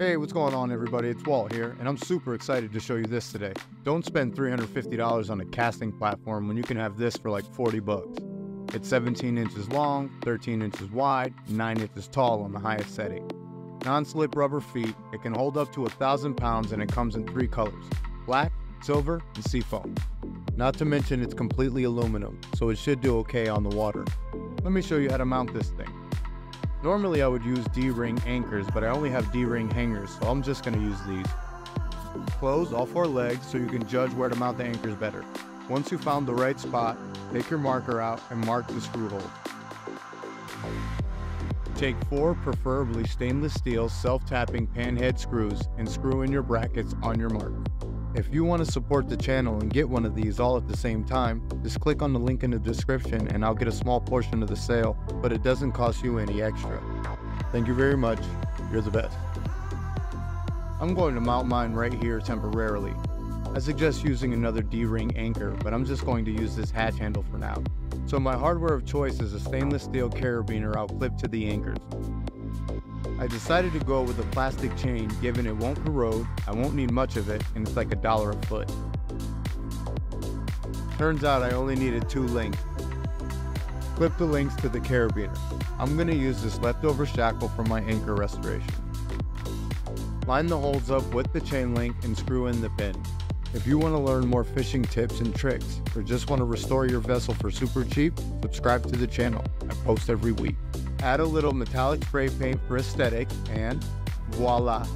Hey, what's going on everybody? It's Walt here, and I'm super excited to show you this today. Don't spend $350 on a casting platform when you can have this for like 40 bucks. It's 17 inches long, 13 inches wide, 9 inches tall on the highest setting. Non-slip rubber feet, it can hold up to 1,000 pounds and it comes in 3 colors, black, silver, and seafoam. Not to mention it's completely aluminum, so it should do okay on the water. Let me show you how to mount this thing. Normally I would use D-ring anchors, but I only have D-ring hangers, so I'm just going to use these. Close all 4 legs so you can judge where to mount the anchors better. Once you found the right spot, take your marker out and mark the screw hole. Take 4 preferably stainless steel self-tapping panhead screws and screw in your brackets on your mark. If you want to support the channel and get one of these all at the same time, just click on the link in the description and I'll get a small portion of the sale, but it doesn't cost you any extra. Thank you very much. You're the best. I'm going to mount mine right here temporarily. I suggest using another D-ring anchor, but I'm just going to use this hatch handle for now. So my hardware of choice is a stainless steel carabiner I'll clip to the anchors. I decided to go with a plastic chain given it won't corrode, I won't need much of it, and it's like $1 a foot. Turns out I only needed 2 links. Clip the links to the carabiner. I'm going to use this leftover shackle for my anchor restoration. Line the holes up with the chain link and screw in the pin. If you want to learn more fishing tips and tricks, or just want to restore your vessel for super cheap, subscribe to the channel. I post every week. Add a little metallic spray paint for aesthetic, and voila!